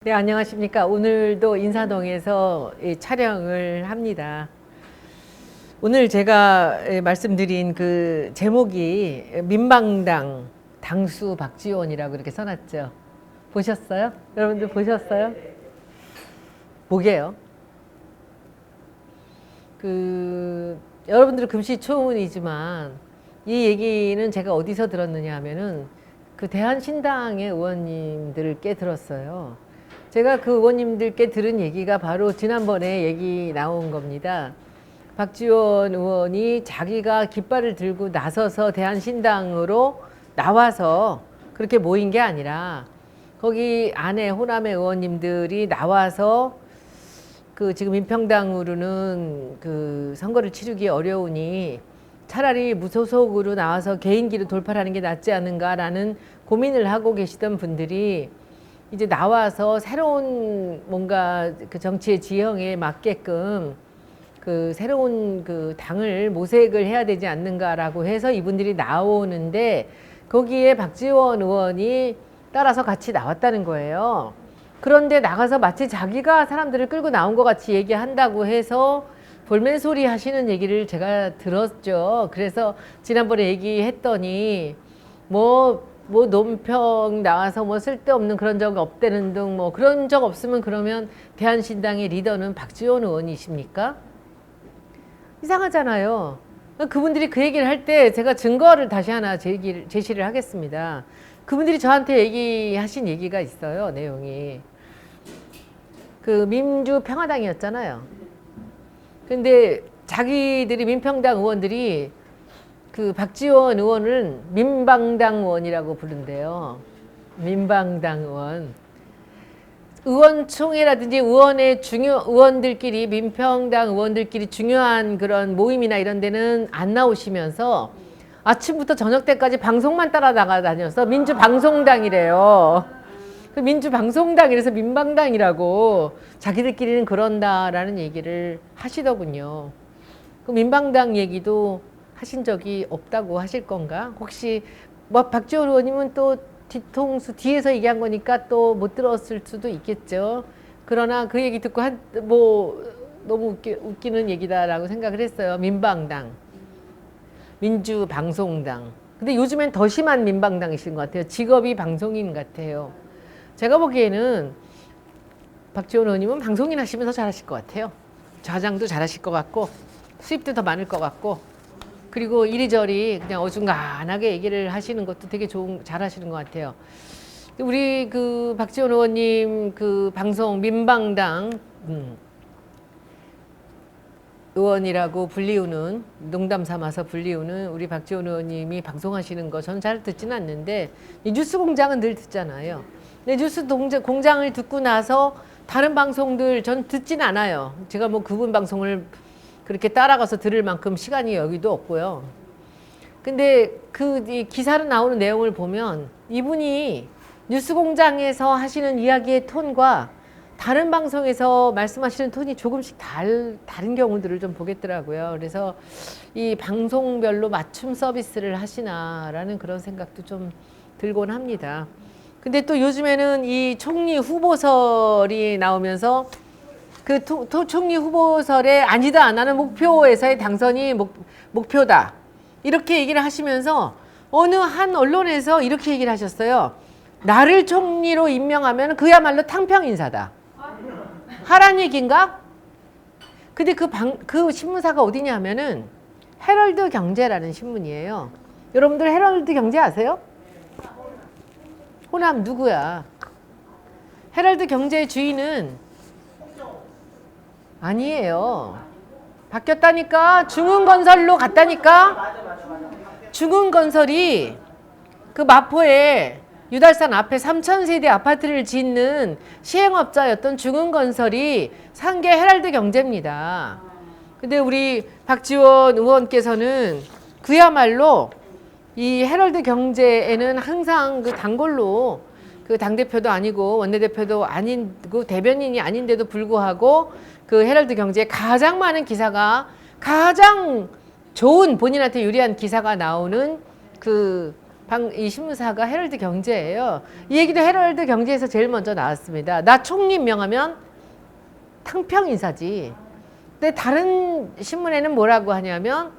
네, 안녕하십니까. 오늘도 인사동에서 촬영을 합니다. 오늘 제가 말씀드린 그 제목이 민방당 당수 박지원이라고 이렇게 써놨죠. 보셨어요? 여러분들 보셨어요? 뭐게요? 여러분들은 금시초문이지만 이 얘기는 제가 어디서 들었느냐 하면은 그 대한신당의 의원님들께 들었어요. 제가 그 의원님들께 들은 얘기가 바로 지난번에 얘기 나온 겁니다. 박지원 의원이 자기가 깃발을 들고 나서서 대한신당으로 나와서 그렇게 모인 게 아니라 거기 안에 호남의 의원님들이 나와서 그 지금 민평당으로는 그 선거를 치르기 어려우니 차라리 무소속으로 나와서 개인기로 돌파하는 게 낫지 않은가라는 고민을 하고 계시던 분들이 이제 나와서 새로운 뭔가 그 정치의 지형에 맞게끔 그 새로운 그 당을 모색을 해야 되지 않는가라고 해서 이분들이 나오는데 거기에 박지원 의원이 따라서 같이 나왔다는 거예요. 그런데 나가서 마치 자기가 사람들을 끌고 나온 것 같이 얘기한다고 해서 볼멘 소리 하시는 얘기를 제가 들었죠. 그래서 지난번에 얘기했더니 뭐 논평 나와서 뭐 쓸데없는 그런 적 없다는 등 뭐 그런 적 없으면 그러면 대한신당의 리더는 박지원 의원이십니까? 이상하잖아요. 그분들이 그 얘기를 할 때 제가 증거를 다시 하나 제시를 하겠습니다. 그분들이 저한테 얘기하신 얘기가 있어요. 내용이. 그 민주평화당이었잖아요. 근데 자기들이 민평당 의원들이 그 박지원 의원은 민방당 의원이라고 부른대요. 민방당 의원. 의원총회라든지 의원들끼리 민평당 의원들끼리 중요한 그런 모임이나 이런 데는 안 나오시면서 아침부터 저녁 때까지 방송만 따라 나가다녀서 민주방송당이래요. 그 민주방송당이라서 민방당이라고 자기들끼리는 그런다라는 얘기를 하시더군요. 그 민방당 얘기도 하신 적이 없다고 하실 건가? 혹시 뭐 박지원 의원님은 또 뒤통수 뒤에서 얘기한 거니까 또 못 들었을 수도 있겠죠. 그러나 그 얘기 듣고 뭐 너무 웃기는 얘기다라고 생각을 했어요. 민방당, 민주방송당. 근데 요즘엔 더 심한 민방당이신 것 같아요. 직업이 방송인 같아요. 제가 보기에는 박지원 의원님은 방송인 하시면 더 잘하실 것 같아요. 좌장도 잘하실 것 같고 수입도 더 많을 것 같고 그리고 이리저리 그냥 어중간하게 얘기를 하시는 것도 되게 잘하시는 것 같아요. 우리 그 박지원 의원님 그 방송 민방당 의원이라고 불리우는 농담 삼아서 불리우는 우리 박지원 의원님이 방송하시는 거 저는 잘 듣지는 않는데 이 뉴스 공장은 늘 듣잖아요. 근데 뉴스 공장을 듣고 나서 다른 방송들 전 듣진 않아요. 제가 뭐 그분 방송을 그렇게 따라가서 들을 만큼 시간이 여기도 없고요. 근데 이 기사로 나오는 내용을 보면 이분이 뉴스공장에서 하시는 이야기의 톤과 다른 방송에서 말씀하시는 톤이 조금씩 다른 경우들을 좀 보겠더라고요. 그래서 이 방송별로 맞춤 서비스를 하시나라는 그런 생각도 좀 들곤 합니다. 근데 또 요즘에는 이 총리 후보설이 나오면서 그 총리 후보설에 아니다 안 하는 목표에서의 당선이 목표다 이렇게 얘기를 하시면서 어느 한 언론에서 이렇게 얘기를 하셨어요. 나를 총리로 임명하면 그야말로 탕평 인사다. 하란 얘기인가? 근데 그 신문사가 어디냐 하면은 헤럴드 경제라는 신문이에요. 여러분들 헤럴드 경제 아세요? 호남 누구야? 헤럴드 경제의 주인은 아니에요. 바뀌었다니까. 중흥건설로 갔다니까. 중흥건설이 그 마포에 유달산 앞에 3,000세대 아파트를 짓는 시행업자였던 중흥건설이 산 게 헤럴드 경제입니다. 근데 우리 박지원 의원께서는 그야말로 이 헤럴드 경제에는 항상 그 단골로 그 당대표도 아니고 원내대표도 아니고 대변인이 아닌데도 불구하고 그 헤럴드 경제에 가장 많은 기사가 가장 좋은 본인한테 유리한 기사가 나오는 그 이 신문사가 헤럴드 경제예요. 이 얘기도 헤럴드 경제에서 제일 먼저 나왔습니다. 나 총리 임명하면 탕평 인사지. 근데 다른 신문에는 뭐라고 하냐면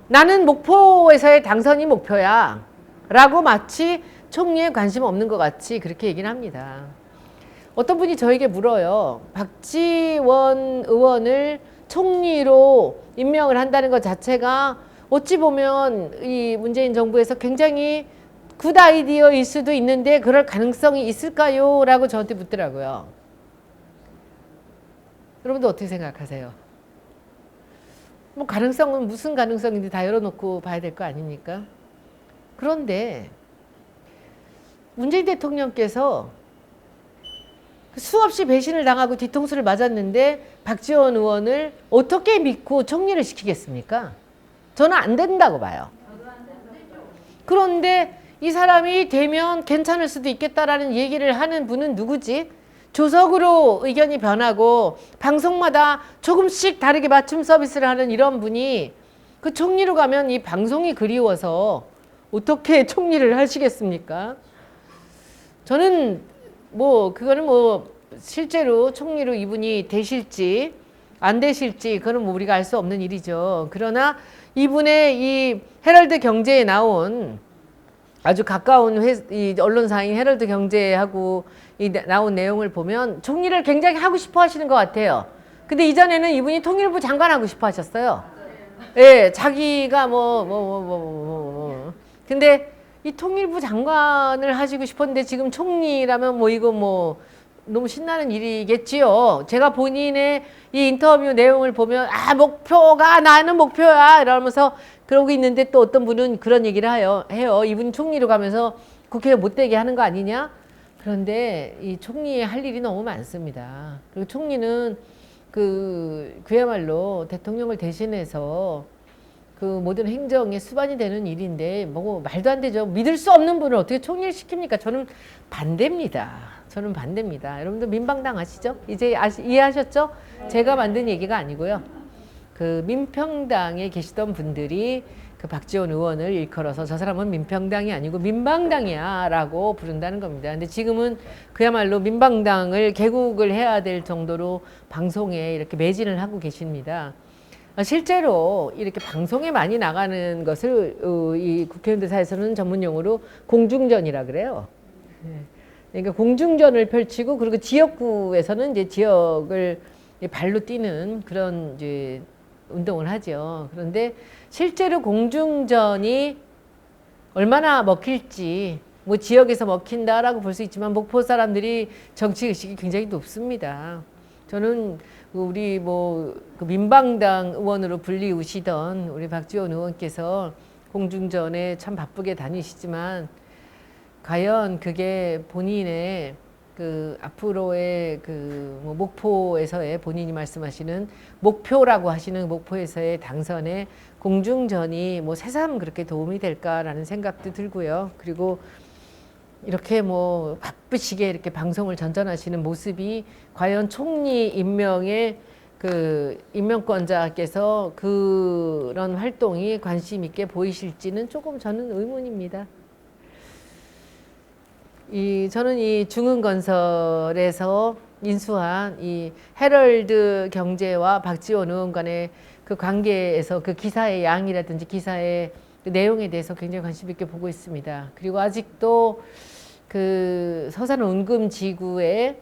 나는 목포에서의 당선이 목표야 라고 마치 총리에 관심 없는 것 같이 그렇게 얘기를 합니다. 어떤 분이 저에게 물어요. 박지원 의원을 총리로 임명을 한다는 것 자체가 어찌 보면 이 문재인 정부에서 굉장히 굿 아이디어일 수도 있는데 그럴 가능성이 있을까요? 라고 저한테 묻더라고요. 여러분도 어떻게 생각하세요? 뭐 가능성은 무슨 가능성인지 다 열어놓고 봐야 될 거 아닙니까? 그런데 문재인 대통령께서 수없이 배신을 당하고 뒤통수를 맞았는데 박지원 의원을 어떻게 믿고 총리를 시키겠습니까? 저는 안 된다고 봐요. 그런데 이 사람이 되면 괜찮을 수도 있겠다라는 얘기를 하는 분은 누구지? 조석으로 의견이 변하고 방송마다 조금씩 다르게 맞춤 서비스를 하는 이런 분이 그 총리로 가면 이 방송이 그리워서 어떻게 총리를 하시겠습니까? 저는 그거는 실제로 총리로 이분이 되실지 안 되실지 그건 우리가 알 수 없는 일이죠. 그러나 이분의 이 헤럴드 경제에 나온 아주 가까운 이 언론사인 헤럴드 경제하고 나온 내용을 보면 총리를 굉장히 하고 싶어 하시는 것 같아요. 근데 이전에는 이분이 통일부 장관 하고 싶어 하셨어요. 예, 자기가 근데 이 통일부 장관을 하시고 싶었는데 지금 총리라면 이거 너무 신나는 일이겠지요. 제가 본인의 이 인터뷰 내용을 보면 목표가 나는 목표야 이러면서 그러고 있는데 또 어떤 분은 그런 얘기를 해요. 이분 총리로 가면서 국회에 못되게 하는 거 아니냐? 그런데 이 총리의 할 일이 너무 많습니다. 그리고 총리는 그야말로 대통령을 대신해서 그 모든 행정의 수반이 되는 일인데 말도 안 되죠. 믿을 수 없는 분을 어떻게 총리를 시킵니까? 저는 반대입니다. 여러분들 민방당 아시죠? 이제 이해하셨죠? 제가 만든 얘기가 아니고요. 그 민평당에 계시던 분들이 그 박지원 의원을 일컬어서 저 사람은 민평당이 아니고 민방당이야 라고 부른다는 겁니다. 근데 지금은 그야말로 민방당을 개국을 해야 될 정도로 방송에 이렇게 매진을 하고 계십니다. 실제로 이렇게 방송에 많이 나가는 것을 이 국회의원들 사이에서는 전문 용어로 공중전이라 그래요. 그러니까 공중전을 펼치고 그리고 지역구에서는 이제 지역을 발로 뛰는 그런 이제 운동을 하죠. 그런데 실제로 공중전이 얼마나 먹힐지 지역에서 먹힌다라고 볼 수 있지만 목포 사람들이 정치 의식이 굉장히 높습니다. 저는 우리 그 민방당 의원으로 불리우시던 우리 박지원 의원께서 공중전에 참 바쁘게 다니시지만 과연 그게 본인의 그 앞으로의 목포에서의 본인이 말씀하시는 목표라고 하시는 목포에서의 당선에 공중전이 새삼 그렇게 도움이 될까라는 생각도 들고요. 그리고 이렇게 바쁘시게 이렇게 방송을 전전하시는 모습이 과연 총리 임명의 그 임명권자께서 그런 활동이 관심 있게 보이실지는 조금 저는 의문입니다. 저는 이 중흥건설에서 인수한 이 헤럴드 경제와 박지원 의원 간의 그 관계에서 그 기사의 양이라든지 기사의 그 내용에 대해서 굉장히 관심 있게 보고 있습니다. 그리고 아직도 그 서산 운금지구에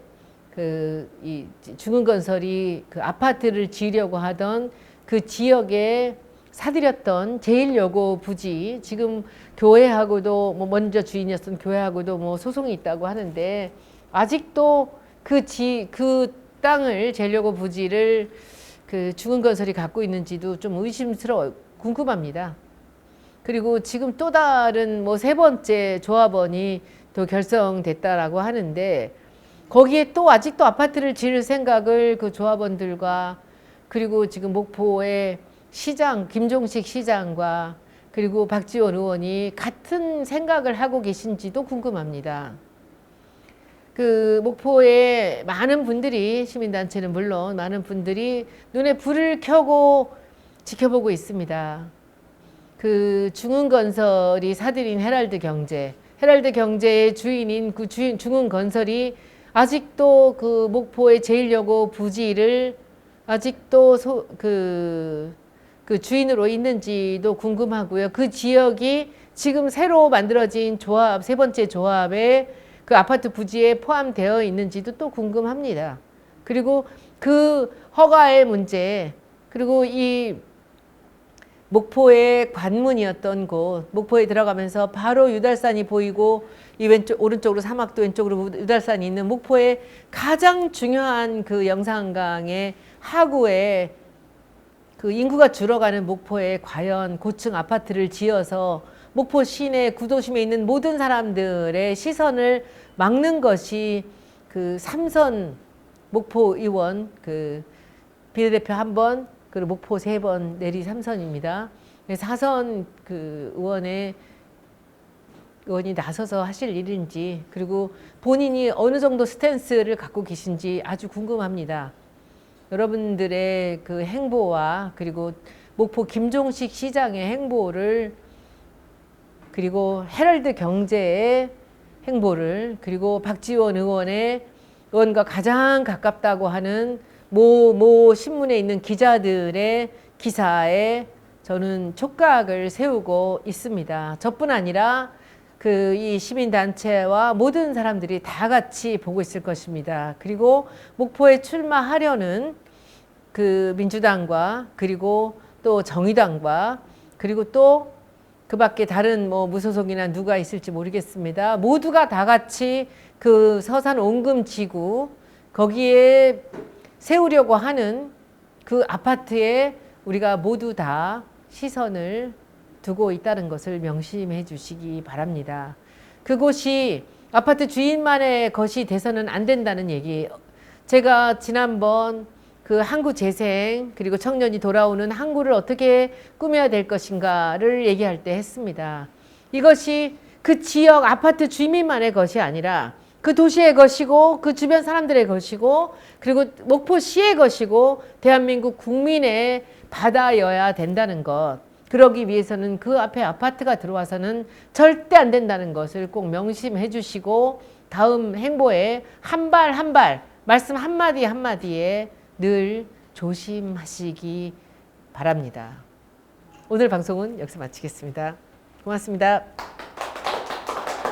이 중흥건설이 그 아파트를 지으려고 하던 그 지역에 사들였던 제1여고 부지, 지금 교회하고도 먼저 주인이었던 교회하고도 소송이 있다고 하는데 아직도 그 땅을 제1여고 부지를 그 중흥건설이 갖고 있는지도 좀 궁금합니다. 그리고 지금 또 다른 세 번째 조합원이 또 결성됐다라고 하는데 거기에 또 아직도 아파트를 지을 생각을 그 조합원들과 그리고 지금 목포의 시장 김종식 시장과 그리고 박지원 의원이 같은 생각을 하고 계신지도 궁금합니다. 그 목포에 많은 분들이 시민단체는 물론 많은 분들이 눈에 불을 켜고 지켜보고 있습니다. 그 중흥건설이 사들인 헤랄드 경제, 헤랄드 경제의 주인인 그 중흥건설이 아직도 그 목포의 제일여고 부지를 아직도 그 주인으로 있는지도 궁금하고요. 그 지역이 지금 새로 만들어진 조합, 세 번째 조합에 그 아파트 부지에 포함되어 있는지도 또 궁금합니다. 그리고 그 허가의 문제, 그리고 이 목포의 관문이었던 곳, 목포에 들어가면서 바로 유달산이 보이고 이 왼쪽 오른쪽으로 사막도 왼쪽으로 유달산이 있는 목포의 가장 중요한 그 영산강의 하구에 그 인구가 줄어가는 목포에 과연 고층 아파트를 지어서 목포 시내 구도심에 있는 모든 사람들의 시선을 막는 것이 그 삼선 목포 의원 그 비례대표 한 번, 그리고 목포 3번 내리 3선입니다. 4선 그 의원이 나서서 하실 일인지, 그리고 본인이 어느 정도 스탠스를 갖고 계신지 아주 궁금합니다. 여러분들의 그 행보와 그리고 목포 김종식 시장의 행보를, 그리고 헤럴드 경제의 행보를, 그리고 박지원 의원과 가장 가깝다고 하는 모 신문에 있는 기자들의 기사에 저는 촉각을 세우고 있습니다. 저뿐 아니라 그 이 시민단체와 모든 사람들이 다 같이 보고 있을 것입니다. 그리고 목포에 출마하려는 그 민주당과 그리고 또 정의당과 그리고 또 그 밖에 다른 뭐 무소속이나 누가 있을지 모르겠습니다. 모두가 다 같이 그 서산 온금지구 거기에 세우려고 하는 그 아파트에 우리가 모두 다 시선을 두고 있다는 것을 명심해 주시기 바랍니다. 그곳이 아파트 주인만의 것이 돼서는 안 된다는 얘기. 제가 지난번 그 항구 재생 그리고 청년이 돌아오는 항구를 어떻게 꾸며야 될 것인가를 얘기할 때 했습니다. 이것이 그 지역 아파트 주민만의 것이 아니라 그 도시의 것이고 그 주변 사람들의 것이고 그리고 목포시의 것이고 대한민국 국민의 바다여야 된다는 것. 그러기 위해서는 그 앞에 아파트가 들어와서는 절대 안 된다는 것을 꼭 명심해 주시고 다음 행보에 한 발 한 발 말씀 한마디 한마디에 늘 조심하시기 바랍니다. 오늘 방송은 여기서 마치겠습니다. 고맙습니다.